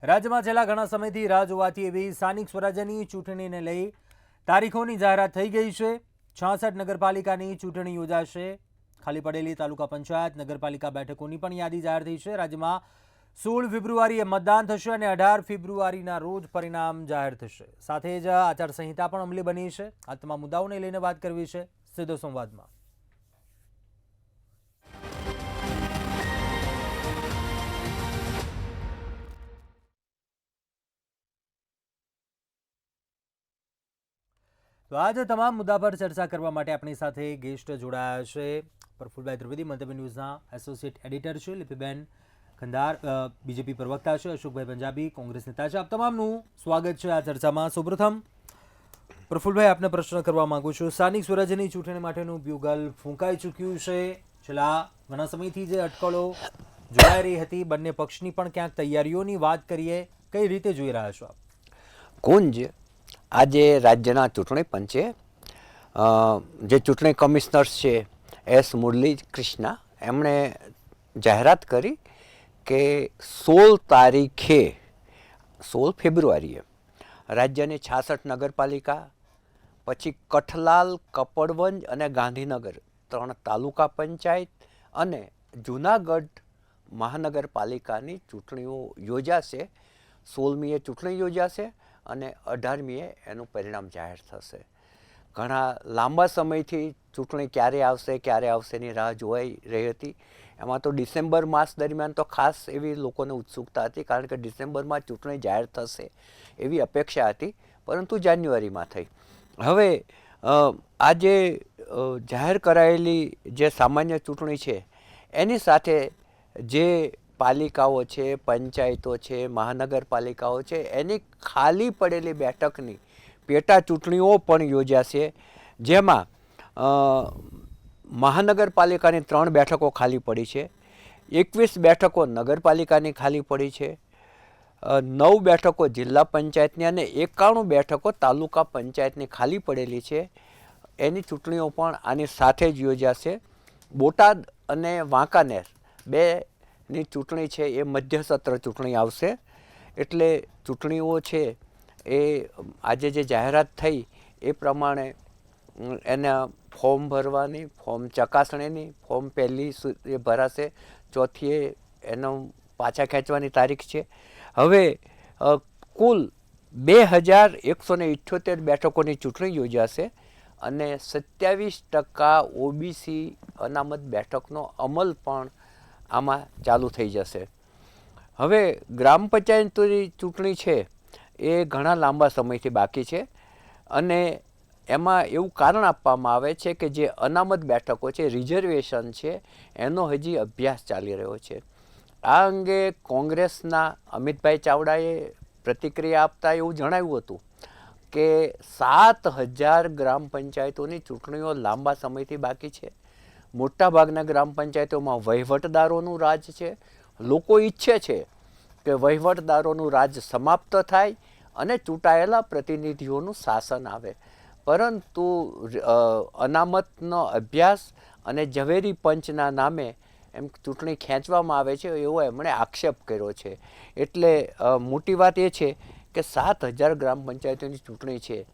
રાજ્યમાં છેલ્લા ઘણા સમયથી રાહ જોવાતી એવી સ્થાનિક સ્વરાજ્યની ચૂંટણીને લઈ તારીખોની જાહેરાત થઈ ગઈ છે। 66 નગરપાલિકાની ચૂંટણી યોજાશે। ખાલી પડેલી તાલુકા પંચાયત નગરપાલિકા બેઠકોની પણ યાદી જાહેર થઈ છે। રાજ્યમાં 16 ફેબ્રુઆરીએ મતદાન થશે અને 18 ફેબ્રુઆરીના રોજ પરિણામ જાહેર થશે। સાથે જ આચારસંહિતા પણ અમલી બની છે। આ તમામ મુદ્દાઓને લઈને વાત કરવી છે સીધો સંવાદમાં। તો આજે તમામ મુદ્દા પર ચર્ચા કરવા માટે આપણી સાથે ગેસ્ટ જોડાયા છે। પ્રફુલભાઈ ત્રિવેદી મંતવ્ય ન્યૂઝના એસોસિએટ એડિટર છે, લિપિબેન ખંદાર બીજેપી પ્રવક્તા છે, અશોકભાઈ પંજાબી કોંગ્રેસ નેતા છે। આપ તમામનું સ્વાગત છે આ ચર્ચામાં। સૌપ્રથમ પ્રફુલભાઈ, આપને પ્રશ્ન કરવા માંગુ છું। સ્થાનિક સ્વરાજ્યની ચૂંટણી માટેનું બ્યુગલ ફૂંકાઈ ચૂક્યું છે। છેલ્લા ઘણા સમયથી જે અટકળો જોડાઈ રહી હતી, બંને પક્ષની પણ ક્યાંક તૈયારીઓની વાત કરીએ, કઈ રીતે જોઈ રહ્યા છો આપ? કુંજ આજે રાજ્યના ચૂંટણી પંચે જે ચૂંટણી કમિશનર્સ છે એસ મુરલી કૃષ્ણા, એમણે જાહેરાત કરી કે 16 ફેબ્રુઆરીએ રાજ્યની 66 નગરપાલિકા, પછી કઠલાલ, કપડવંજ અને ગાંધીનગર 3 તાલુકા પંચાયત અને જૂનાગઢ મહાનગરપાલિકાની ચૂંટણીઓ યોજાશે। 16મીએ ચૂંટણી યોજાશે અને 18મીએ એનું પરિણામ જાહેર થશે। ઘણા લાંબા સમયથી ચૂંટણી ક્યારે આવશેની રાહ જોવાઈ રહી હતી। એમાં તો ડિસેમ્બર માસ દરમિયાન તો ખાસ એવી લોકોને ઉત્સુકતા હતી, કારણ કે ડિસેમ્બરમાં ચૂંટણી જાહેર થશે એવી અપેક્ષા હતી, પરંતુ જાન્યુઆરીમાં થઈ। હવે આજે જાહેર કરાયેલી જે સામાન્ય ચૂંટણી છે એની સાથે જે પાલિકાઓ છે, પંચાયતો છે, મહાનગરપાલિકાઓ છે, એની ખાલી પડેલી બેઠકની પેટા ચૂંટણીઓ પણ યોજાશે। જેમાં મહાનગરપાલિકાની 3 બેઠકો ખાલી પડી છે, 21 બેઠકો નગરપાલિકાની ખાલી પડી છે, 9 બેઠકો જિલ્લા પંચાયતની અને 91 બેઠકો તાલુકા પંચાયતની ખાલી પડેલી છે। એની ચૂંટણીઓ પણ આની સાથે જ યોજાશે। બોટાદ અને વાંકાનેર બેની ચૂંટણી છે એ મધ્ય સત્ર ચૂંટણી આવશે। એટલે ચૂંટણીઓ છે એ આજે જે જાહેરાત થઈ એ પ્રમાણે એના ફોર્મ ભરવાની, ફોર્મ ચકાસણીની, ફોર્મ પહેલી એ ભરાશે, ચોથીએ એનો પાછા ખેંચવાની તારીખ છે। હવે કુલ 2178 બેઠકોની ચૂંટણી યોજાશે અને 27% ઓબીસી અનામત બેઠકનો અમલ પણ આમાં ચાલુ થઈ જશે। હવે ગ્રામ પંચાયતની ચૂંટણી છે એ ઘણા લાંબા સમયથી બાકી છે અને એમાં એવું કારણ આપવામાં આવે છે કે જે અનામત બેઠકો છે, રિઝર્વેશન છે, એનો હજી અભ્યાસ ચાલી રહ્યો છે। આ અંગે કોંગ્રેસના અમિતભાઈ ચાવડાએ પ્રતિક્રિયા આપતા એવું જણાવ્યું હતું કે 7000 ગ્રામ પંચાયતોની ચૂંટણીઓ લાંબા સમયથી બાકી છે। મોટાભાગના ગ્રામ પંચાયતોમાં વહીવટદારોનું રાજ છે। લોકો ઈચ્છે છે કે વહીવટદારોનું રાજ સમાપ્ત થાય અને ચૂંટાયેલા પ્રતિનિધિઓનું શાસન આવે, પરંતુ અનામતનો અભ્યાસ અને ઝવેરી પંચના નામે એમ ચૂંટણી ખેંચવામાં આવે છે એવો એમણે આક્ષેપ કર્યો છે। એટલે મોટી વાત એ છે કે 7000 ગ્રામ પંચાયતોની ચૂંટણી છે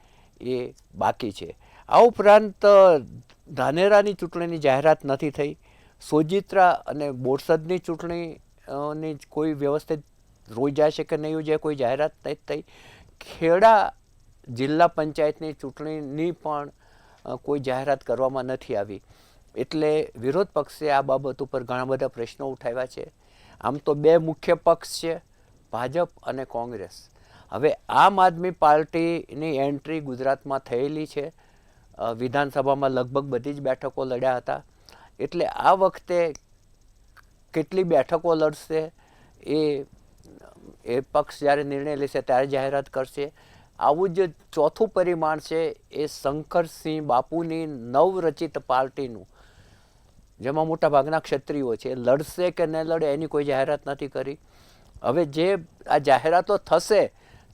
એ બાકી છે। આ ઉપરાંત ધાનેરાની ચૂંટણીની જાહેરાત નથી થઈ। સોજિત્રા અને બોરસદની ચૂંટણીની કોઈ વ્યવસ્થિત યોજાશે કે નહીં યોજાય કોઈ જાહેરાત નથી થઈ। ખેડા જિલ્લા પંચાયતની ચૂંટણીની પણ કોઈ જાહેરાત કરવામાં નથી આવી। એટલે વિરોધ પક્ષે આ બાબત ઉપર ઘણા બધા પ્રશ્નો ઉઠાવ્યા છે। આમ તો 2 મુખ્ય પક્ષ છે, ભાજપ અને કોંગ્રેસ। હવે આમ આદમી પાર્ટીની એન્ટ્રી ગુજરાતમાં થયેલી છે, વિધાનસભામાં લગભગ બધી જ બેઠકો લડ્યા હતા। એટલે આ વખતે કેટલી બેઠકો લડશે એ પક્ષ જ્યારે નિર્ણય લેશે ત્યારે જાહેરાત કરશે। આવું જ ચોથું પરિમાણ છે એ શંકરસિંહ બાપુની નવરચિત પાર્ટીનું, જેમાં મોટાભાગના ક્ષત્રિયો છે, લડશે કે ન લડે એની કોઈ જાહેરાત નથી કરી। હવે જે આ જાહેરાતો થશે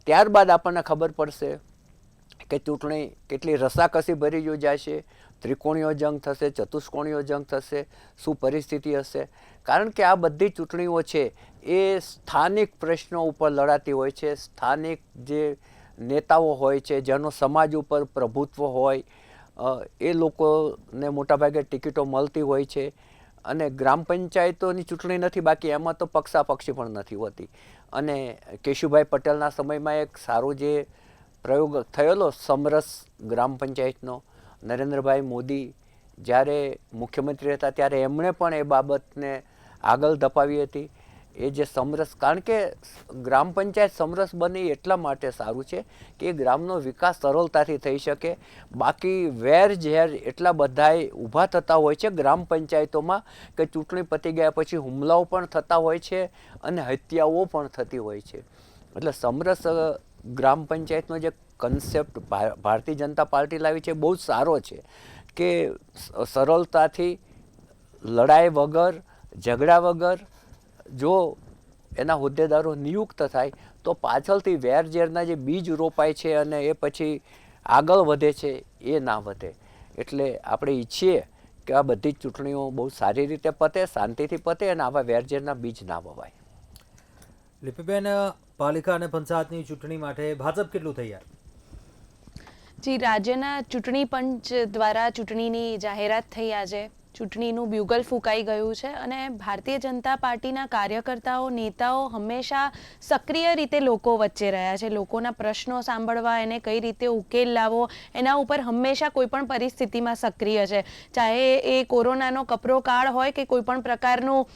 ત્યારબાદ આપણને ખબર પડશે કે ચૂંટણી કેટલી રસાકસી ભરી યોજાશે, ત્રિકોણીય જંગ થશે, ચતુષ્કોણીય જંગ થશે, શું પરિસ્થિતિ હશે। કારણ કે આ બધી ચૂંટણીઓ છે એ સ્થાનિક પ્રશ્નો ઉપર લડાતી હોય છે. સ્થાનિક જે નેતાઓ હોય છે, જેનો સમાજ ઉપર પ્રભુત્વ હોય, એ લોકોને મોટાભાગે ટિકિટો મળતી હોય છે. અને ગ્રામ પંચાયતોની ચૂંટણી નથી, બાકી એમાં તો પક્ષાપક્ષી પણ નથી હોતી. અને કેશુભાઈ પટેલના સમયમાં એક સારો જે પ્રયોગ થયેલો સમરસ ગ્રામ પંચાયતનો, નરેન્દ્રભાઈ મોદી જ્યારે મુખ્યમંત્રી હતા ત્યારે એમણે પણ એ બાબતને આગળ ધપાવી હતી. એ જે સમરસ, કારણ કે ગ્રામ પંચાયત સમરસ બને એટલા માટે સારું છે કે એ ગ્રામનો વિકાસ સરળતાથી થઈ શકે. બાકી વેર ઝેર એટલા બધાય ઊભા થતા હોય છે ગ્રામ પંચાયતોમાં કે ચૂંટણી પતી ગયા પછી હુમલાઓ પણ થતા હોય છે અને હત્યાઓ પણ થતી હોય છે. એટલે સમરસ ગ્રામ પંચાયતનો જે કન્સેપ્ટ ભારતીય જનતા પાર્ટી લાવી છે બહુ જ સારો છે કે સરળતાથી, લડાઈ વગર, ઝઘડા વગર જો એના હોદ્દેદારો નિયુક્ત થાય તો પાછળથી વેરઝેરના જે બીજ રોપાય છે અને એ પછી આગળ વધે છે એ ના વધે. એટલે આપણે ઈચ્છીએ કે આ બધી જ ચૂંટણીઓ બહુ સારી રીતે પતે, શાંતિથી પતે અને આવા વેરઝેરના બીજ ના વવાય. લિપિબેન, પાલિકા અને પંચાયતની ચૂંટણી માટે ભાજપ કેટલું તૈયાર? જી, રાજ્યના ચૂંટણી પંચ દ્વારા ચૂંટણીની જાહેરાત થઈ. આજે ચૂંટણીનું બ્યુગલ ફૂંકાઈ ગયું છે અને ભારતીય જનતા પાર્ટીના કાર્યકર્તાઓ, નેતાઓ હંમેશા સક્રિય રીતે લોકો વચ્ચે રહ્યા છે. લોકોના પ્રશ્નો સાંભળવા, એને કઈ રીતે ઉકેલ લાવવો, એના ઉપર હંમેશા કોઈ પણ પરિસ્થિતિમાં સક્રિય છે. ચાહે એ કોરોનાનો કપરો કાળ હોય કે કોઈ પણ પ્રકારનું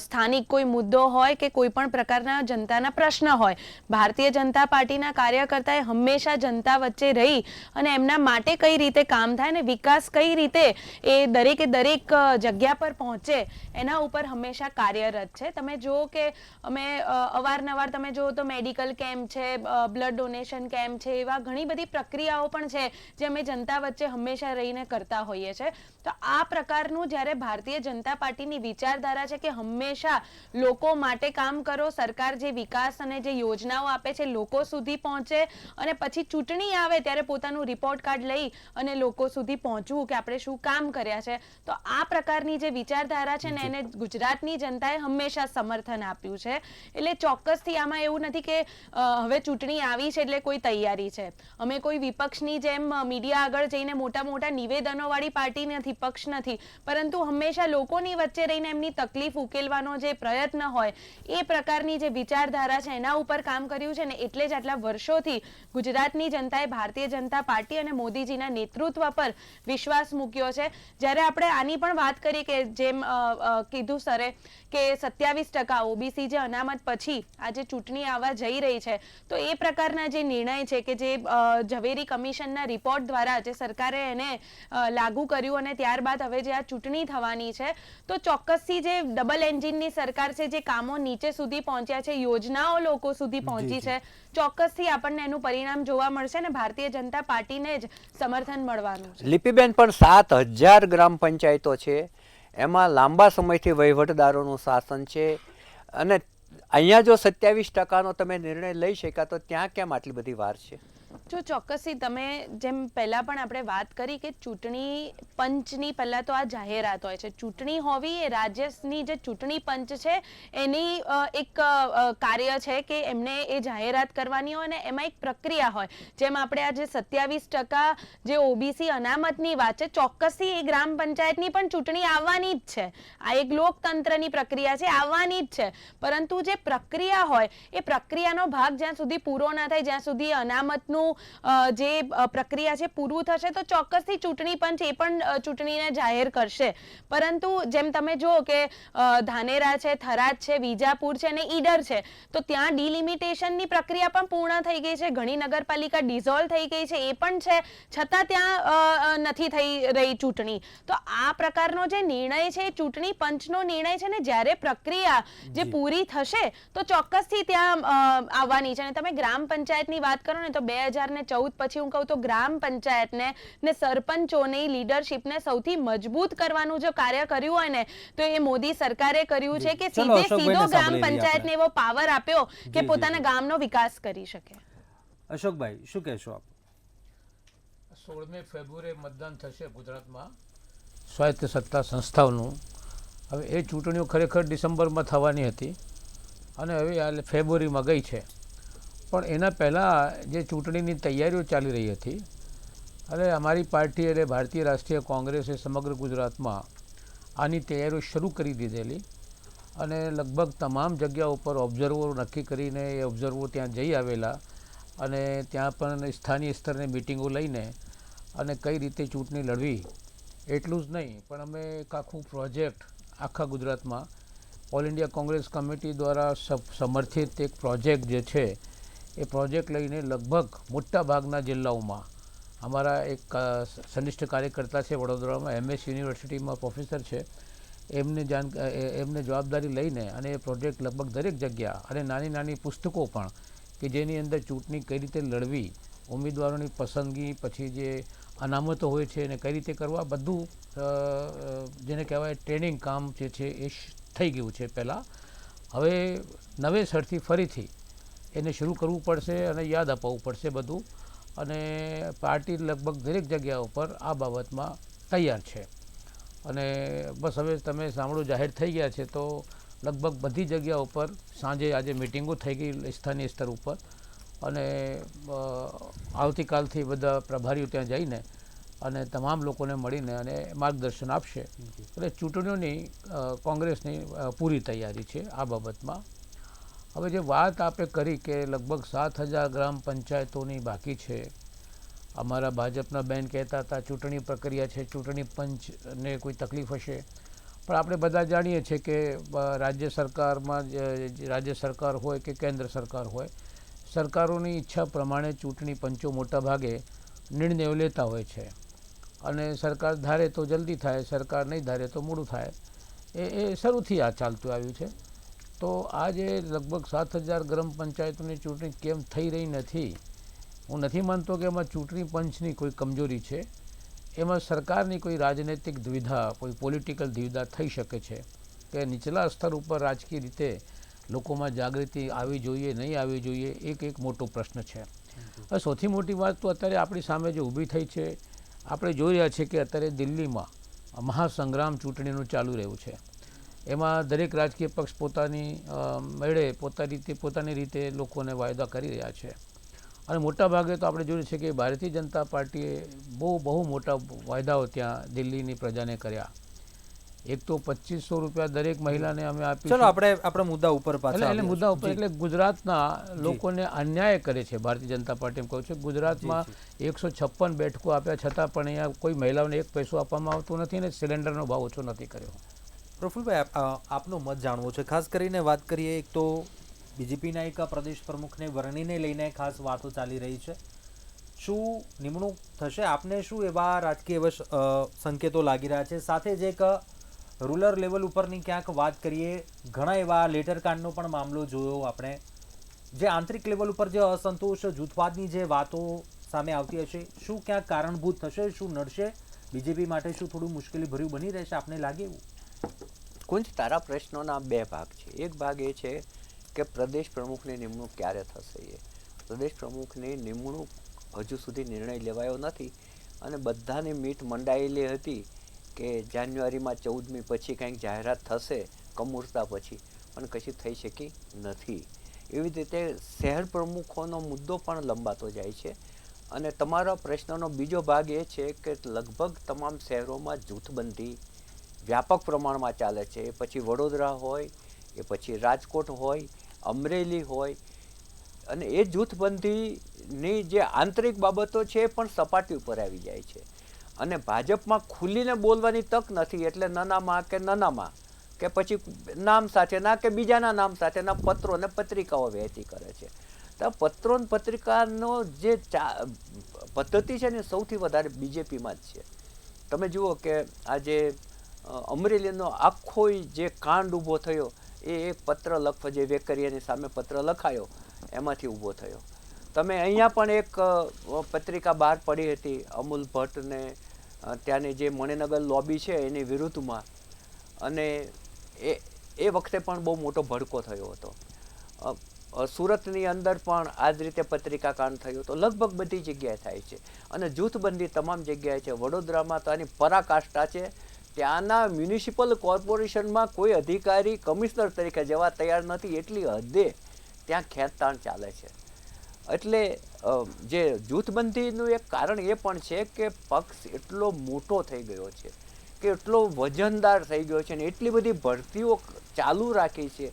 સ્થાનિક કોઈ મુદ્દો હોય કે કોઈ પણ પ્રકારના જનતાના પ્રશ્ન હોય, ભારતીય જનતા પાર્ટીના કાર્યકર્તાએ હંમેશા જનતા વચ્ચે રહી અને એમના માટે કઈ રીતે કામ થાય અને વિકાસ કઈ રીતે એ દરેકે દરેક જગ્યા પર પહોંચે એના ઉપર હંમેશા કાર્યરત છે. તમે જુઓ કે અમે અવારનવાર તમે જુઓ તો મેડિકલ કેમ્પ છે, બ્લડ ડોનેશન કેમ્પ છે, એવા ઘણી બધી પ્રક્રિયાઓ પણ છે જે અમે જનતા વચ્ચે હંમેશા રહીને કરતા હોઈએ છીએ. તો આ પ્રકારનું જ્યારે ભારતીય જનતા પાર્ટીની વિચારધારા છે કે હંમેશા લોકો માટે કામ કરો, સરકાર જે વિકાસ અને જે યોજનાઓ આપે છે લોકો સુધી પહોંચે અને પછી ચૂંટણી આવે ત્યારે પોતાનું રિપોર્ટ કાર્ડ લઈ અને લોકો સુધી પહોંચવું કે આપણે શું કામ કર્યા છે. તો આ પ્રકારની જે વિચારધારા છે ને એને ગુજરાતની જનતાએ હંમેશા સમર્થન આપ્યું છે. એટલે ચોક્કસથી આમાં એવું નથી કે હવે ચૂંટણી આવી છે એટલે કોઈ તૈયારી છે. અમે કોઈ વિપક્ષની જેમ મીડિયા આગળ જઈને મોટા મોટા નિવેદનોવાળી પાર્ટી નથી, પક્ષ નથી, પરંતુ હંમેશા લોકોની વચ્ચે રહીને એમની તકલીફ ઉકેલવાનો જે પ્રયત્ન હોય એ પ્રકારની જે વિચારધારા છે એના ઉપર કામ કર્યું છે ને એટલે જ આટલા વર્ષોથી ગુજરાતની જનતાએ ભારતીય જનતા પાર્ટી અને મોદીજીના નેતૃત્વ પર વિશ્વાસ મૂક્યો છે. જ્યારે આપણે આની પણ વાત કરી કે જેમ કીધું સરે કે 27% ઓબીસી જે અનામત પછી આજે ચૂંટણી આવવા જઈ રહી છે, તો એ પ્રકારના જે નિર્ણય છે કે જે ઝવેરી કમિશનના રિપોર્ટ દ્વારા જે સરકારે એને લાગુ કર્યું અને ત્યારબાદ હવે જે આ ચૂંટણી થવાની છે, તો ચોક્કસથી જે ડબલ એન્જિનની સરકાર છે, જે કામો નીચે સુધી પહોંચ્યા છે, યોજનાઓ લોકો સુધી પહોંચી છે, ચોક્કસથી આપણને એનું પરિણામ જોવા મળશે ને ભારતીય જનતા પાર્ટીને જ સમર્થન મળવાનું છે. લિપિબેન, પણ 7,000 ગ્રામ પંચાયતો છે, એમાં લાંબા સમયથી વહીવટદારોનું શાસન છે અને અહીંયા જો 27%નો તમે નિર્ણય લઈ શક્યા તો ત્યાં કેમ આટલી બધી વાર છે? જો ચોક્કસથી તમે જેમ પહેલા પણ આપણે વાત કરી કે ચૂંટણી પંચની પહેલા તો આ જાહેરાત હોય છે. ચૂંટણી હોવી એ રાજ્યની જે ચૂંટણી પંચ છે એની એક કાર્ય છે કે એમને એ જાહેરાત કરવાની હોય અને એમાં એક પ્રક્રિયા હોય. જેમ આપણે આ જે 27% જે ઓબીસી અનામતની વાત છે, ચોક્કસથી એ ગ્રામ પંચાયતની પણ ચૂંટણી આવવાની જ છે. આ એક લોકતંત્રની પ્રક્રિયા છે, આવવાની જ છે. પરંતુ જે પ્રક્રિયા હોય એ પ્રક્રિયાનો ભાગ જ્યાં સુધી પૂરો ના થાય, જ્યાં સુધી અનામતનું જે પ્રક્રિયા છે પૂરું થશે તો ચોક્કસથી ચૂંટણી પંચ એ પણ ચૂંટણીને જાહેર કરશે. પરંતુ જેમ તમે જુઓ કે ધાનેરા છે, થરાદ છે, વિજાપુર છે અને ઈડર છે, તો ત્યાં ડિલિમિટેશનની પ્રક્રિયા પણ પૂર્ણ થઈ ગઈ છે. ઘણી નગરપાલિકા ડિઝોલ્વ થઈ ગઈ છે, એ પણ છે, છતાં ત્યાં નથી થઈ રહી ચૂંટણી. તો આ પ્રકારનો જે નિર્ણય છે, ચૂંટણી પંચનો નિર્ણય છે ને, જ્યારે પ્રક્રિયા જે પૂરી થશે તો ચોક્કસથી ત્યાં આવવાની છે. અને તમે ગ્રામ પંચાયતની વાત કરો ને તો 2014 પછી હું કહું તો ગ્રામ પંચાયતને ને સરપંચોની લીડરશિપને સૌથી મજબૂત કરવાનું જો કાર્ય કર્યું હોય ને તો એ મોદી સરકારે કર્યું છે કે સીધો ગ્રામ પંચાયતને એવો પાવર આપ્યો કે પોતાના ગામનો વિકાસ કરી શકે. અશોકભાઈ, શું કહેશો આપ? 16મી ફેબ્રુઆરીએ મતદાન થશે ગુજરાતમાં સ્વાયત્ત સત્તા સંસ્થાઓનું. હવે એ ચૂંટણીઓ ખરેખર ડિસેમ્બરમાં થવાની હતી, અને હવે આ ફેબ્રુઆરીમાં ગઈ છે. પણ એના પહેલાં જે ચૂંટણીની તૈયારીઓ ચાલી રહી હતી, અને અમારી પાર્ટી એટલે ભારતીય રાષ્ટ્રીય કોંગ્રેસે સમગ્ર ગુજરાતમાં આની તૈયારીઓ શરૂ કરી દીધેલી, અને લગભગ તમામ જગ્યા ઉપર ઓબ્ઝર્વરો નક્કી કરીને એ ઓબ્ઝર્વરો ત્યાં જઈ આવેલા, અને ત્યાં પણ સ્થાનિક સ્તરની મિટિંગો લઈને અને કઈ રીતે ચૂંટણી લડવી એટલું જ નહીં, પણ અમે એક આખું પ્રોજેક્ટ આખા ગુજરાતમાં ઓલ ઇન્ડિયા કોંગ્રેસ કમિટી દ્વારા સમર્થિત એક પ્રોજેક્ટ જે છે એ પ્રોજેક્ટ લઈને લગભગ મોટા ભાગના જિલ્લાઓમાં અમારા એક સનિષ્ઠ કાર્યકર્તા છે વડોદરામાં, MS યુનિવર્સિટીમાં પ્રોફેસર છે, એમને જવાબદારી લઈને અને એ પ્રોજેક્ટ લગભગ દરેક જગ્યા, અને નાની નાની પુસ્તકો પણ કે જેની અંદર ચૂંટણી કઈ રીતે લડવી, ઉમેદવારોની પસંદગી, પછી જે અનામતો હોય છે એને કઈ રીતે કરવા, બધું જેને કહેવાય ટ્રેનિંગ કામ જે છે એ થઈ ગયું છે પહેલાં. હવે નવેસરથી ફરીથી એને શરૂ કરવું પડશે અને યાદ અપાવવું પડશે બધું, અને પાર્ટી લગભગ દરેક જગ્યા ઉપર આ બાબતમાં તૈયાર છે. અને બસ હવે તમે સાંભળો જાહેર થઈ ગયા છે તો લગભગ બધી જગ્યા ઉપર સાંજે આજે મિટિંગો થઈ ગઈ સ્થાનિક સ્તર ઉપર, અને આવતીકાલથી બધા પ્રભારીઓ ત્યાં જઈને અને તમામ લોકોને મળીને અને માર્ગદર્શન આપશે. એટલે ચૂંટણીઓની કોંગ્રેસની પૂરી તૈયારી છે આ બાબતમાં. હવે જે વાત આપે કરી કે લગભગ 7,000 ગ્રામ પંચાયતોની બાકી છે, અમારા ભાજપના બેન કહેતા હતા ચૂંટણી પ્રક્રિયા છે, ચૂંટણી પંચને કોઈ તકલીફ હશે, પણ આપણે બધા જાણીએ છીએ કે રાજ્ય સરકારમાં રાજ્ય સરકાર હોય કે કેન્દ્ર સરકાર હોય, સરકારોની ઈચ્છા પ્રમાણે ચૂંટણી પંચો મોટા ભાગે નિર્ણયો લેતા હોય છે, અને સરકાર ધારે તો જલ્દી થાય, સરકાર નહીં ધારે તો મોડું થાય. એ શરૂથી આ ચાલતું આવ્યું છે. તો આજે લગભગ 7,000 ગ્રામ પંચાયતોની ચૂંટણી કેમ થઈ રહી નથી, હું નથી માનતો કે એમાં ચૂંટણી પંચની કોઈ કમજોરી છે, એમાં સરકારની કોઈ રાજનૈતિક દુવિધા, કોઈ પોલિટિકલ દુવિધા થઈ શકે છે કે નીચલા સ્તર ઉપર રાજકીય રીતે લોકોમાં જાગૃતિ આવી જોઈએ, નહીં આવી જોઈએ, એક મોટો પ્રશ્ન છે. હવે સૌથી મોટી વાત તો અત્યારે આપણી સામે જે ઊભી થઈ છે, આપણે જોઈ રહ્યા છીએ કે અત્યારે દિલ્હીમાં મહાસંગ્રામ ચૂંટણીનું ચાલુ રહ્યું છે. એમાં દરેક રાજકીય પક્ષ પોતાની મેળે પોતાની રીતે લોકોને વાયદા કરી રહ્યા છે, અને મોટા ભાગે તો આપણે જોયું છે કે ભારતીય જનતા પાર્ટીએ બહુ મોટા વાયદાઓ ત્યાં દિલ્હીની પ્રજાને કર્યા. એક તો 2,500 રૂપિયા દરેક મહિલાને અમે આપી. ચલો આપણે મુદ્દા ઉપર પાછા એટલે મુદ્દા ઉપર એટલે ગુજરાતના લોકોને અન્યાય કરે છે ભારતીય જનતા પાર્ટી. એમ કહું છું ગુજરાતમાં 156 બેઠકો આપ્યા છતાં પણ અહીંયા કોઈ મહિલાઓને એક પૈસો આપવામાં આવતો નથી, અને સિલિન્ડરનો ભાવ ઓછો નથી કર્યો. પ્રફુલભાઈ, આપનો મત જાણવો છે. ખાસ કરીને વાત કરીએ, એક તો બીજેપીના એક પ્રદેશ પ્રમુખને વરણીને લઈને ખાસ વાતો ચાલી રહી છે. શું નિમણૂક થશે? આપને શું એવા રાજકીય સંકેતો લાગી રહ્યા છે? સાથે જ એક રૂરલ લેવલ ઉપરની ક્યાંક વાત કરીએ, ઘણા એવા લેટરકાંડનો પણ મામલો જોયો આપણે, જે આંતરિક લેવલ ઉપર જે અસંતોષ, જૂથવાદની જે વાતો સામે આવતી હશે, શું ક્યાંક કારણભૂત થશે? શું નડશે બીજેપી માટે? શું થોડું મુશ્કેલી ભર્યું બની રહેશે? આપને લાગે એવું? કુંજ, તારા પ્રશ્નોના બે ભાગ છે. એક ભાગ એ છે કે પ્રદેશ પ્રમુખની નિમણૂક ક્યારે થશે. એ પ્રદેશ પ્રમુખની નિમણૂક હજુ સુધી નિર્ણય લેવાયો નથી, અને બધાની મીટ મંડાયેલી હતી કે જાન્યુઆરીમાં 14મી પછી કંઈક જાહેરાત થશે, કમુરતા પછી, પણ કશી થઈ શકી નથી. એવી રીતે શહેર પ્રમુખોનો મુદ્દો પણ લંબાતો જાય છે. અને તમારા પ્રશ્નનો બીજો ભાગ એ છે કે લગભગ તમામ શહેરોમાં જૂથબંધી વ્યાપક પ્રમાણમાં ચાલે છે. એ પછી વડોદરા હોય, એ પછી રાજકોટ હોય, અમરેલી હોય, અને એ જૂથબંધીની જે આંતરિક બાબતો છે એ પણ સપાટી ઉપર આવી જાય છે, અને ભાજપમાં ખુલીને બોલવાની તક નથી. એટલે નાનામાં કે પછી નામ સાથેના કે બીજાના નામ સાથેના પત્રો અને પત્રિકાઓ વહેતી કરે છે. તો પત્રો અને પત્રિકાનો જે પદ્ધતિ છે ને સૌથી વધારે બીજેપીમાં જ છે. તમે જુઓ કે આજે અમરેલીનો આખો જે કાંડ ઊભો થયો એ એક પત્ર લખવા, જે વેકરિયાની સામે પત્ર લખાયો એમાંથી ઊભો થયો. તમે અહીંયા પણ એક પત્રિકા બહાર પડી હતી અમૂલ ભટ્ટને ત્યાંની જે મણિનગર લોબી છે એની વિરુદ્ધમાં, અને એ વખતે પણ બહુ મોટો ભડકો થયો હતો. સુરતની અંદર પણ આ જ રીતે પત્રિકા કાંડ થયો હતો. લગભગ બધી જગ્યાએ થાય છે, અને જૂથબંધી તમામ જગ્યાએ છે. વડોદરામાં તો આની પરાકાષ્ઠા છે. ત્યાંના મ્યુનિસિપલ કોર્પોરેશનમાં કોઈ અધિકારી કમિશનર તરીકે જવા તૈયાર નથી, એટલી હદે ત્યાં ખેંચતાણ ચાલે છે. એટલે જે જૂથબંધીનું એક કારણ એ પણ છે કે પક્ષ એટલો મોટો થઈ ગયો છે કે એટલો વજનદાર થઈ ગયો છે ને એટલી બધી ભરતીઓ ચાલુ રાખી છે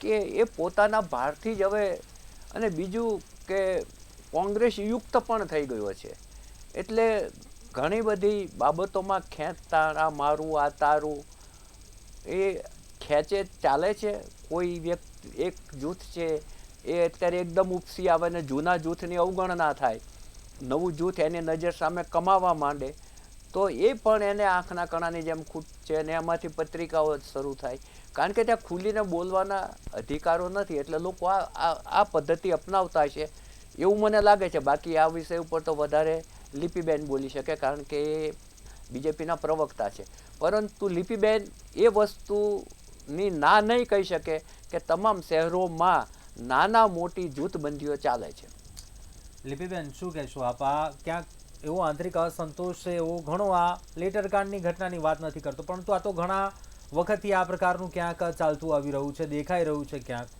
કે એ પોતાના ભારથી જ હવે, અને બીજું કે કોંગ્રેસ યુક્ત પણ થઈ ગયો છે. એટલે ઘણી બધી બાબતોમાં ખેંચતાણ, આ મારું આ તારું એ ખેંચે ચાલે છે. કોઈ વ્યક્તિ, એક જૂથ છે એ અત્યારે એકદમ ઉપસી આવે ને જૂના જૂથની અવગણના થાય, નવું જૂથ એની નજર સામે કમાવા માંડે તો એ પણ એને આંખના કણાની જેમ ખૂટશે અને એમાંથી પત્રિકાઓ શરૂ થાય. કારણ કે ત્યાં ખુલીને બોલવાના અધિકારો નથી, એટલે લોકો આ પદ્ધતિ અપનાવતા છે એવું મને લાગે છે. બાકી આ વિષય ઉપર તો વધારે લિપિબેન બોલી શકે, કારણ કે એ બીજેપીના પ્રવક્તા છે. પરંતુ લિપિબેન એ વસ્તુની ના નહીં કહી શકે કે તમામ શહેરોમાં નાના મોટી જૂથબંધીઓ ચાલે છે. લિપિબેન, શું કહેશો આપ? આ ક્યાંક એવો આંતરિક અસંતોષ છે, એવો ઘણો આ લેટરકાંડની ઘટનાની વાત નથી કરતો, પરંતુ આ તો ઘણા વખતથી આ પ્રકારનું ક્યાંક ચાલતું આવી રહ્યું છે, દેખાઈ રહ્યું છે ક્યાંક.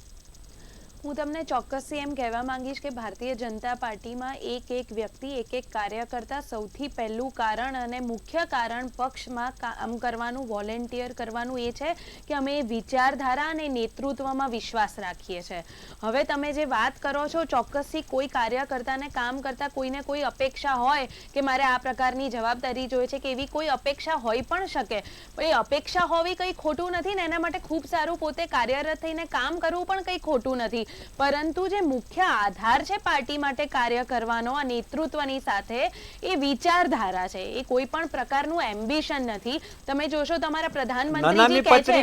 હું તમને ચોક્કસથી એમ કહેવા માંગીશ કે ભારતીય જનતા પાર્ટીમાં એક વ્યક્તિ, એક કાર્યકર્તા સૌથી પહેલું કારણ અને મુખ્ય કારણ પક્ષમાં કામ કરવાનું, વોલેન્ટિયર કરવાનું એ છે કે અમે વિચારધારા અને નેતૃત્વમાં વિશ્વાસ રાખીએ છીએ. હવે તમે જે વાત કરો છો, ચોક્કસથી કોઈ કાર્યકર્તાને કામ કરતા કોઈને કોઈ અપેક્ષા હોય કે મારે આ પ્રકારની જવાબદારી જોઈએ છે કે એવી કોઈ અપેક્ષા હોઈ પણ શકે, પણ એ અપેક્ષા હોવી કંઈ ખોટું નથી ને એના માટે ખૂબ સારું પોતે કાર્યરત થઈને કામ કરવું પણ કંઈ ખોટું નથી. પરંતુ જે મુખ્ય આધાર છે પાર્ટી માટે કાર્ય કરવાનો આ નેતૃત્વની સાથે, એ વિચારધારા છે. એ કોઈ પણ પ્રકારનું એમ્બિશન નથી. તમે જોશો તમારા પ્રધાનમંત્રીજી કહે છે,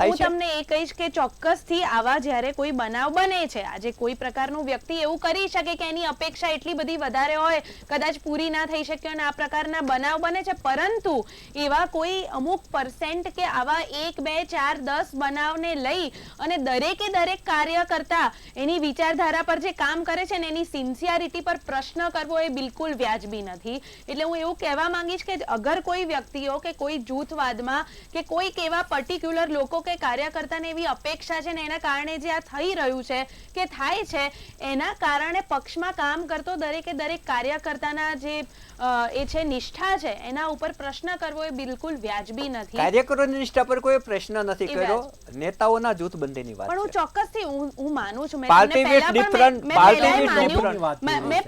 હું તમને એ કહીશ કે ચોક્કસથી આવા જ્યારે કોઈ બનાવ બને છે, આજે કોઈ પ્રકારનું વ્યક્તિ એવું કરી શકે કે એની અપેક્ષા એટલી બધી વધારે હોય, કદાચ પૂરી ના થઈ શકે અને આ પ્રકારના બનાવ બને છે, પરંતુ એવા કોઈ અમુક % કે આવા 1, 2, 4, 10 બનાવને લઈ અને દરેકે દરેક કાર્યકર્તા એની વિચારધારા પર જે કામ કરે છે ને એની સિન્સિયરિટી પર પ્રશ્ન કરવો એ બિલકુલ વ્યાજબી નથી. એટલે હું એવું કહેવા માંગીશ કે અગર કોઈ વ્યક્તિઓ કે કોઈ જૂથવાદમાં કે કોઈક એવા પર્ટિક્યુલર લોકો કે કાર્યકર્તાને એવી અપેક્ષા છે ને એના કારણે જે આ થઈ રહ્યું છે કે થાય છે, એના કારણે પક્ષમાં કામ કરતો દરેકે દરેક કાર્યકર્તાના જે એ છે નિષ્ઠા છે એના ઉપર પ્રશ્ન કરવો એ બિલકુલ વ્યાજબી નથી. કાર્યકરોની નિષ્ઠા પર કોઈ પ્રશ્ન નથી કર્યો, નેતાઓના જૂથબંધીની વાત. પણ હું ચોક્કસથી હું માનું છું, મેં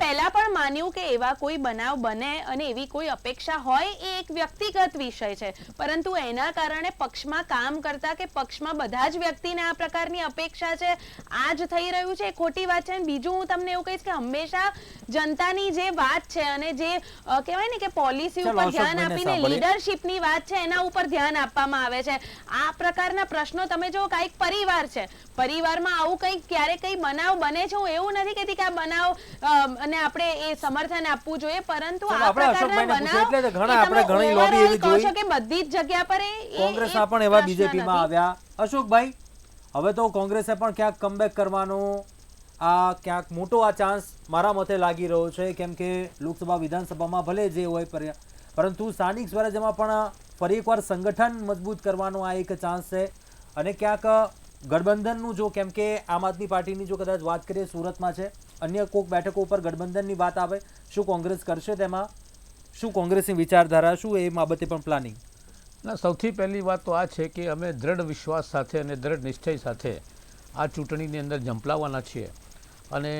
પહેલા પણ માન્યું કે એવા કોઈ બનાવ બને અને એવી કોઈ અપેક્ષા હોય એ એક વ્યક્તિગત વિષય છે, પરંતુ એના કારણે પક્ષમાં કામ કરતા કે પક્ષમાં બધા જ વ્યક્તિને આ પ્રકારની અપેક્ષા છે, આ જ થઈ રહ્યું છે, એ ખોટી વાત છે. બીજું હું તમને એવું કહીશ કે હંમેશા જનતાની જે વાત છે અને જે કહેવાય ને કે પોલિસી ઉપર ધ્યાન આપીને લીડરશિપની વાત છે એના ઉપર ધ્યાન આપવામાં આવે છે. આ પ્રકારના પ્રશ્નો તમે જો કાંઈક પરિવાર છે, પરિવારમાં આવું કંઈક ક્યારેક કંઈ બનાવ બને છે, હું એવું નથી કહેતી કે આ બનાવ અને આપણે એ સમર્થન આપવું જોઈએ, પરંતુ આ પ્રકારના બનાવ કહો છો કે બધી જ જગ્યા પર કોંગ્રેસના પણ એવા બીજેપીમાં આવ્યા. અશોકભાઈ, હવે તો કોંગ્રેસે પણ ક્યાંક કમબેક કરવાનો આ ક્યાંક મોટો આ ચાન્સ મારા મતે લાગી રહ્યો છે, કેમ કે લોકસભા વિધાનસભામાં ભલે જે હોય પરંતુ સ્થાનિક સ્વરાજ્યમાં પણ ફરી એકવાર સંગઠન મજબૂત કરવાનો આ એક ચાન્સ છે. અને ક્યાંક ગઠબંધનનું જો, કેમ કે આમ આદમી પાર્ટીની જો કદાચ વાત કરીએ સુરતમાં છે, અન્ય કોઈક બેઠકો ઉપર ગઠબંધનની વાત આવે, શું કોંગ્રેસ કરશે? તેમાં શું કોંગ્રેસની વિચારધારા, શું એ બાબતે પણ પ્લાનિંગ? ના, સૌથી પહેલી વાત તો આ છે કે અમે દ્રઢ વિશ્વાસ સાથે અને દ્રઢ નિશ્ચય સાથે આ ચૂંટણીની અંદર ઝંપલાવવાના છીએ. અને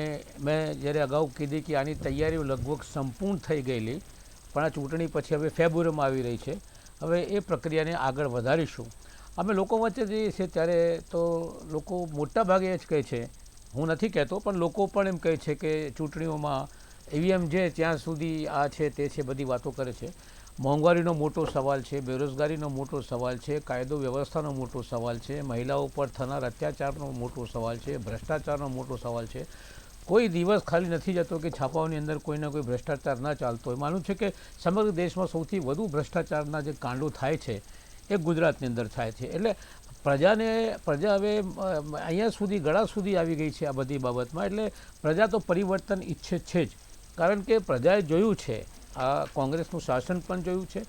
મેં જ્યારે અગાઉ કીધી કે આની તૈયારીઓ લગભગ સંપૂર્ણ થઈ ગયેલી, પણ આ ચૂંટણી પછી હવે ફેબ્રુઆરીમાં આવી રહી છે, હવે એ પ્રક્રિયાને આગળ વધારીશું. અમે લોકો વચ્ચે જઈએ છીએ ત્યારે તો લોકો મોટા ભાગે એ જ કહે છે, હું નથી કહેતો પણ લોકો પણ એમ કહે છે કે ચૂંટણીઓમાં EVM જે ત્યાં સુધી આ છે તે છે બધી વાતો કરે છે. મોંઘવારીનો મોટો સવાલ છે, બેરોજગારીનો મોટો સવાલ છે, કાયદો વ્યવસ્થાનો મોટો સવાલ છે, મહિલાઓ પર થનાર અત્યાચારનો મોટો સવાલ છે, ભ્રષ્ટાચારનો મોટો સવાલ છે. કોઈ દિવસ ખાલી નથી જતો કે છાપાઓની અંદર કોઈને કોઈ ભ્રષ્ટાચાર ના ચાલતો હોય. માનું છે કે સમગ્ર દેશમાં સૌથી વધુ ભ્રષ્ટાચારના જે કાંડો થાય છે એ ગુજરાતની અંદર થાય છે. એટલે પ્રજા હવે અહીંયા સુધી ગળા સુધી આવી ગઈ છે આ બધી બાબતમાં. એટલે પ્રજા તો પરિવર્તન ઈચ્છે છે જ, કારણ કે પ્રજાએ જોયું છે, આ કોંગ્રેસનું શાસન પણ જોયું છે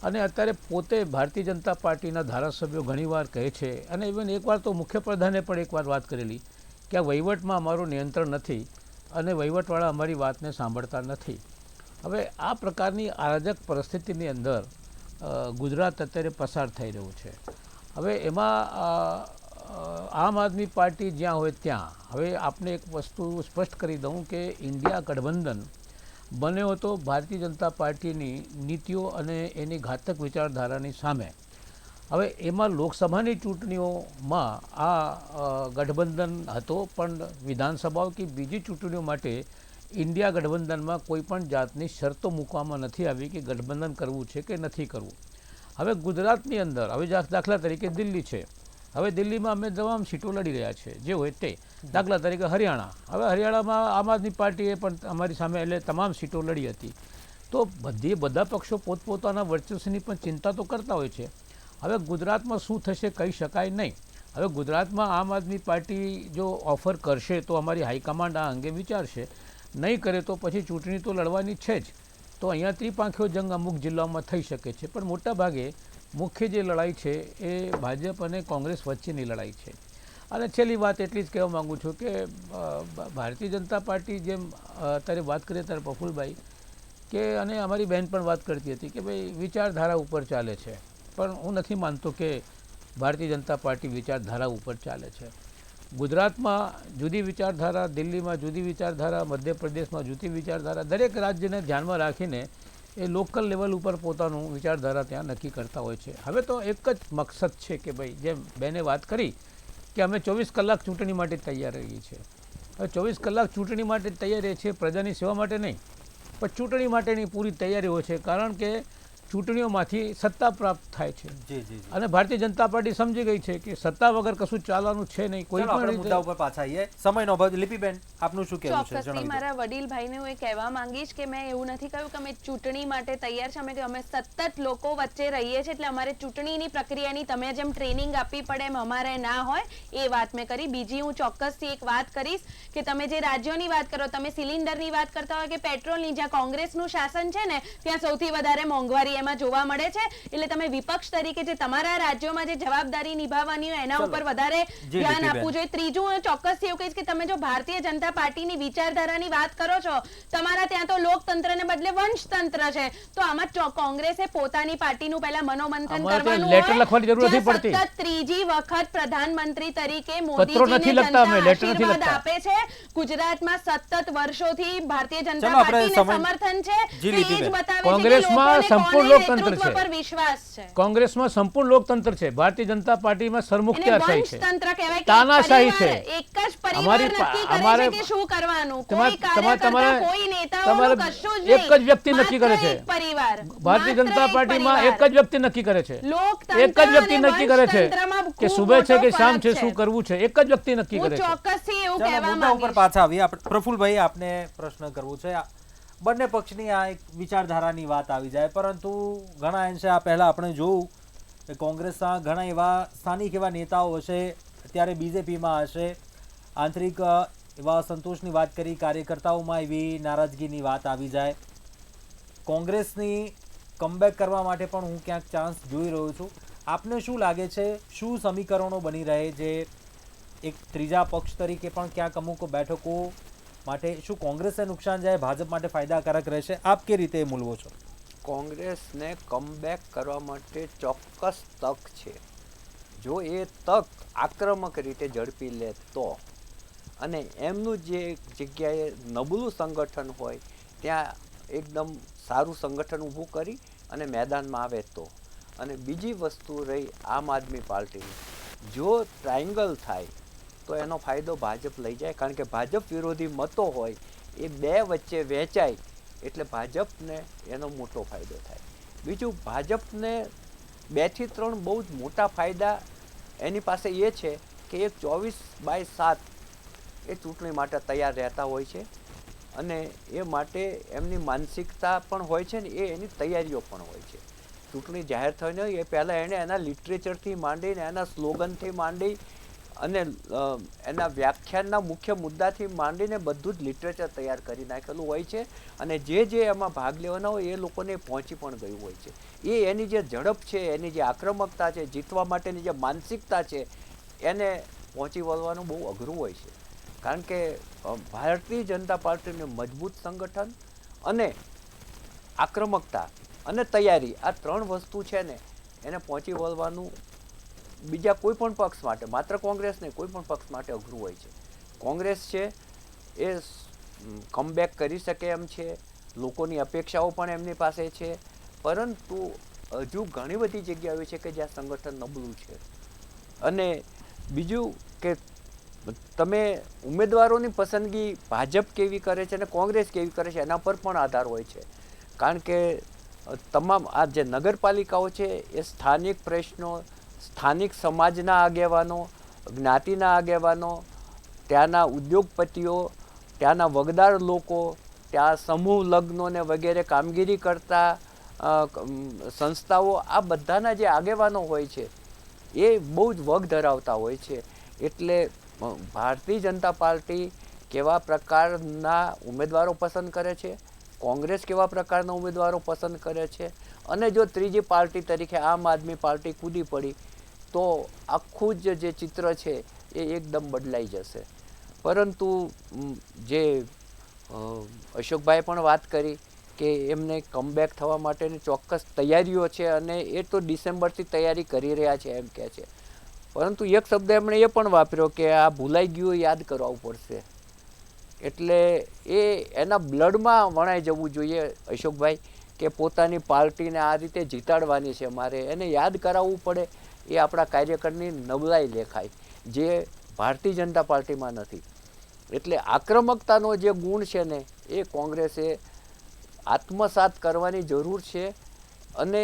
અને અત્યારે પોતે ભારતીય જનતા પાર્ટીના ધારાસભ્યો ઘણીવાર કહે છે, અને ઇવન એકવાર તો મુખ્યપ્રધાને પણ એકવાર વાત કરેલી કે આ વહીવટમાં અમારું નિયંત્રણ નથી અને વહીવટવાળા અમારી વાતને સાંભળતા નથી. હવે આ પ્રકારની અરાજક પરિસ્થિતિની અંદર ગુજરાત અત્યારે પસાર થઈ રહ્યું છે. હવે એમાં આમ આદમી પાર્ટી જ્યાં હોય ત્યાં, હવે આપને એક વસ્તુ સ્પષ્ટ કરી દઉં કે ઇન્ડિયા ગઠબંધન બન્યો હતો ભારતીય જનતા પાર્ટીની નીતિઓ અને એની ઘાતક વિચારધારાની સામે. હવે એમાં લોકસભાની ચૂંટણીઓમાં આ ગઠબંધન હતો, પણ વિધાનસભાઓ કે બીજી ચૂંટણીઓ માટે ઇન્ડિયા ગઠબંધનમાં કોઈ પણ જાતની શરતો મૂકવામાં નથી આવી કે ગઠબંધન કરવું છે કે નથી કરવું. હવે ગુજરાતની અંદર હવે દાખલા તરીકે દિલ્હી છે, હવે દિલ્હીમાં અમે તમામ સીટો લડી રહ્યા છે જે હોય તે. દાખલા તરીકે હરિયાણા, હવે હરિયાણામાં આમ આદમી પાર્ટીએ પણ અમારી સામે એટલે તમામ સીટો લડી હતી. તો બધા પક્ષો પોતપોતાના વર્ચસ્વની પણ ચિંતા તો કરતા હોય છે. હવે ગુજરાતમાં શું થશે કહી શકાય નહીં. હવે ગુજરાતમાં આમ આદમી પાર્ટી જો ઓફર કરશે તો અમારી હાઈકમાન્ડ આ અંગે વિચારશે, નહીં કરે તો પછી ચૂંટણી તો લડવાની છે જ. તો અહીંયા ત્રિપાંખીયો જંગ અમુક જિલ્લાઓમાં થઈ શકે છે, પણ મોટાભાગે મુખ્ય જે લડાઈ છે એ ભાજપ અને કોંગ્રેસ વચ્ચેની લડાઈ છે. અને છેલ્લી વાત એટલી જ કહેવા માગું છું કે ભારતીય જનતા પાર્ટી જેમ અત્યારે વાત કરીએ ત્યારે પ્રફુલભાઈ કે અને અમારી બહેન પણ વાત કરતી હતી કે ભાઈ વિચારધારા ઉપર ચાલે છે, પણ હું નથી માનતો કે ભારતીય જનતા પાર્ટી વિચારધારા ઉપર ચાલે છે. ગુજરાતમાં જુદી વિચારધારા, દિલ્હીમાં જુદી વિચારધારા, મધ્યપ્રદેશમાં જુદી વિચારધારા, દરેક રાજ્યને ધ્યાનમાં રાખીને એ લોકલ લેવલ ઉપર પોતાનું વિચારધારા ત્યાં નક્કી કરતા હોય છે. હવે તો એક જ મકસદ છે કે ભાઈ જેમ બેને વાત કરી કે અમે 24 કલાક ચૂંટણી માટે તૈયાર રહીએ છીએ. હવે 24 કલાક ચૂંટણી માટે તૈયાર રહીએ છીએ, પ્રજાની સેવા માટે નહીં, પણ ચૂંટણી માટેની પૂરી તૈયારી હોય છે. કારણ કે ચૂંટણીઓમાંથી સત્તા પ્રાપ્ત થાય છે અને ભારતીય જનતા પાર્ટી સમજી ગઈ છે કે સત્તા વગર કશું ચાલવાનું છે નહીં. કોઈ પણ મુદ્દા ઉપર પાછા આવીએ. સમયનો અભાવ. લિપિબેન, આપનું શું કહેવું છે? ચોક્કસથી મારા વડીલ ભાઈને હું એ કહેવા માંગીશ કે મેં એવું નથી કહ્યું કે અમે ચૂંટણી માટે તૈયાર છે. અમે સતત લોકો વચ્ચે રહીએ છીએ, એટલે અમારે ચૂંટણીની પ્રક્રિયાની તમે જેમ ટ્રેનિંગ આપવી પડે એમ અમારે ના હોય, એ વાત મેં કરી. બીજી હું ચોક્કસથી એક વાત કરીશ કે તમે જે રાજ્યોની વાત કરો, તમે સિલિન્ડરની વાત કરતા હોય કે પેટ્રોલની, જ્યાં કોંગ્રેસનું શાસન છે ને ત્યાં સૌથી વધારે મોંઘવારી એમાં જોવા મળે છે. એટલે તમે વિપક્ષ તરીકે જે તમારા રાજ્યોમાં જે જવાબદારી નિભાવવાની હોય એના ઉપર વધારે ધ્યાન આપવું જોઈએ. ત્રીજું હું ચોક્કસથી એવું કહીશ કે તમે જો ભારતીય જનતા પાર્ટીની વિચારધારાની વાત કરો છો, તમારા ત્યાં તો લોકતંત્રને બદલે વંશતંત્ર છે. તો આમાં કોંગ્રેસે પોતાની પાર્ટીનું પહેલા મનોમંથન કરવાનું હોય. સતત ત્રીજી વખત પ્રધાનમંત્રી તરીકે મોદીજીને જનતા આશીર્વાદ આપે છે. ગુજરાતમાં સતત વર્ષોથી ભારતીય જનતા પાર્ટીને સમર્થન છે. એ જ બતાવે છે કોંગ્રેસમાં સંપૂર્ણ લોકતંત્ર છે. પર વિશ્વાસ છે. કોંગ્રેસમાં સંપૂર્ણ લોકતંત્ર છે. ભારતીય જનતા પાર્ટીમાં સરમુખત્યારશાહી છે, વંશતંત્ર કહેવાય કે તાનાશાહી છે. એક જ પરિવાર નક્કી કરે છે કે શું કરવાનું. કોઈ કાર્યકર્તા, કોઈ નેતાઓનું કશું જ નહીં. એક જ વ્યક્તિ નક્કી કરે છે. પરિવાર, ભારતીય જનતા પાર્ટીમાં એક જ વ્યક્તિ નક્કી કરે છે. એક જ વ્યક્તિ નક્કી કરે છે કે સુબહ છે કે શામ છે, શું કરવું છે. એક જ વ્યક્તિ નક્કી કરે છે. ચોક્કસથી એવું ચાલો, કહેવા મુદ્દા ઉપર માંગીશ. પાછા આવીએ. આપણે પ્રફુલભાઈ, આપને પ્રશ્ન કરવો છે. બંને પક્ષની આ એક વિચારધારાની વાત આવી જાય, પરંતુ ઘણા અંશે આ પહેલાં આપણે જોયું કે કોંગ્રેસના ઘણા એવા સ્થાનિક એવા નેતાઓ હશે, અત્યારે બીજેપીમાં હશે, આંતરિક એવા સંતોષની વાત કરી, કાર્યકર્તાઓમાં એવી નારાજગીની વાત આવી જાય. કોંગ્રેસની કમબેક કરવા માટે પણ હું ક્યાંક ચાન્સ જોઈ રહ્યો છું. આપને શું લાગે છે, શું સમીકરણો બની રહે જે એક ત્રીજા પક્ષ તરીકે પણ ક્યાંક અમુક બેઠકો માટે શું કોંગ્રેસને નુકસાન જાય, ભાજપ માટે ફાયદાકારક રહેશે? આપ કે રીતે મૂલવો છો? કોંગ્રેસને કમબેક કરવા માટે ચોક્કસ તક છે. જો એ તક આક્રમક રીતે ઝડપી લે તો, અને એમનું જે જગ્યાએ નબળું સંગઠન હોય ત્યાં એકદમ સારું સંગઠન ઊભું કરી અને મેદાનમાં આવે તો. અને બીજી વસ્તુ રહી આમ આદમી પાર્ટીની, જો ટ્રાયંગલ થાય તો એનો ફાયદો ભાજપ લઈ જાય. કારણ કે ભાજપ વિરોધી મતો હોય એ બે વચ્ચે વહેંચાય એટલે ભાજપને એનો મોટો ફાયદો થાય. બીજું, ભાજપને 2 થી 3 બહુ જ મોટા ફાયદા એની પાસે એ છે કે એ 24/7 એ ચૂંટણી માટે તૈયાર રહેતા હોય છે, અને એ માટે એમની માનસિકતા પણ હોય છે ને એ એની તૈયારીઓ પણ હોય છે. ચૂંટણી જાહેર થઈને એ પહેલાં એણે એના લિટરેચરથી માંડીને એના સ્લોગનથી માંડી અને એના વ્યાખ્યાનના મુખ્ય મુદ્દાથી માંડીને બધું જ લિટરેચર તૈયાર કરી નાખેલું હોય છે અને જે એમાં ભાગ લેવાના હોય એ લોકોને પહોંચી પણ ગયું હોય છે. એની જે ઝડપ છે, એની જે આક્રમકતા છે, જીતવા માટેની જે માનસિકતા છે, એને પહોંચી વળવાનું બહુ અઘરું હોય છે. કારણ કે ભારતીય જનતા પાર્ટીનું મજબૂત સંગઠન અને આક્રમકતા અને તૈયારી, આ 3 વસ્તુ છે ને, એને પહોંચી વળવાનું બીજા કોઈ પણ પક્ષ માટે, માત્ર કોંગ્રેસ નહીં, કોઈ પણ પક્ષ માટે અઘરું હોય છે. કોંગ્રેસ છે એ કમબેક કરી શકે એમ છે, લોકોની અપેક્ષાઓ પણ એમની પાસે છે, પરંતુ હજુ ઘણી બધી જગ્યાઓ છે કે જ્યાં સંગઠન નબળું છે. અને બીજું કે તમે ઉમેદવારોની પસંદગી ભાજપ કેવી કરે છે અને કોંગ્રેસ કેવી કરે છે એના પર પણ આધાર હોય છે. કારણ કે તમામ આ જે નગરપાલિકાઓ છે એ સ્થાનિક પ્રશ્નો, સ્થાનિક સમાજના આગેવાનો, જ્ઞાતિના આગેવાનો, ત્યાંના ઉદ્યોગપતિઓ, ત્યાંના વગદાર લોકો, ત્યાં સમૂહ લગ્નો ને વગેરે કામગીરી કરતા સંસ્થાઓ, આ બધાના જે આગેવાનો હોય છે એ બહુ જ વગ ધરાવતા હોય છે. એટલે ભારતીય જનતા પાર્ટી કેવા પ્રકારના ઉમેદવારો પસંદ કરે છે, કોંગ્રેસ કેવા પ્રકારના ઉમેદવારો પસંદ કરે છે, અને જો ત્રીજી પાર્ટી તરીકે આમ આદમી પાર્ટી કૂદી પડી તો આખું જ જે ચિત્ર છે એ એકદમ બદલાઈ જશે. પરંતુ જે અશોકભાઈ પણ વાત કરી કે એમને કમબેક થવા માટેની ચોક્કસ તૈયારીઓ છે અને એ તો ડિસેમ્બરથી તૈયારી કરી રહ્યા છે એમ કહે છે. પરંતુ એક શબ્દ એમણે એ પણ વાપર્યો કે આ ભૂલાઈ ગયું યાદ કરાવવું પડશે. એટલે એના બ્લડમાં વણાઈ જવું જોઈએ અશોકભાઈ કે પોતાની પાર્ટીને આ રીતે જીતાડવાની છે, મારે એને યાદ કરાવવું પડે. એ આપણા કાર્યકરની નબળાઈ દેખાય, જે ભારતીય જનતા પાર્ટીમાં નથી. એટલે આક્રમકતાનો જે ગુણ છે ને, એ કોંગ્રેસે આત્મસાત કરવાની જરૂર છે અને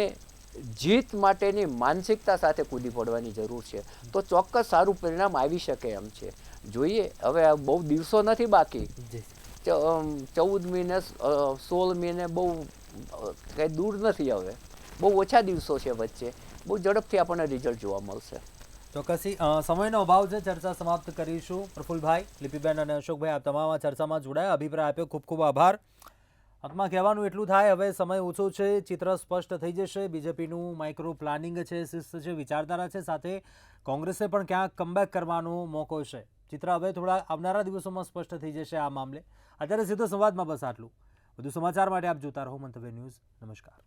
જીત માટેની માનસિકતા સાથે કૂદી પડવાની જરૂર છે. તો ચોક્કસ સારું પરિણામ આવી શકે એમ છે. જોઈએ, હવે બહુ દિવસો નથી બાકી. 14મી ને 16મી ને બહુ કંઈ દૂર નથી, હવે બહુ ઓછા દિવસો છે વચ્ચે. બહુ ઝડપથી આપણને રિઝલ્ટ જોવા મળશે. ચોક્કસથી સમયનો અભાવ છે, ચર્ચા સમાપ્ત કરીશું. પ્રફુલભાઈ, લિપિબેન અને અશોકભાઈ, આપ તમામ આ ચર્ચામાં જોડાયા, અભિપ્રાય આપ્યો, ખૂબ ખૂબ આભાર. અંતમાં કહેવાનું એટલું થાય, હવે સમય ઓછો છે, ચિત્ર સ્પષ્ટ થઈ જશે. બીજેપીનું માઇક્રો પ્લાનિંગ છે, શિસ્ત છે, વિચારધારા છે, સાથે કોંગ્રેસે પણ ક્યાંક કમબેક કરવાનો મોકો છે. ચિત્ર હવે થોડા આવનારા દિવસોમાં સ્પષ્ટ થઈ જશે આ મામલે. અત્યારે સીધો સંવાદમાં બસ આટલું. વધુ સમાચાર માટે આપ જોતા રહો મંતવ્ય ન્યૂઝ. નમસ્કાર.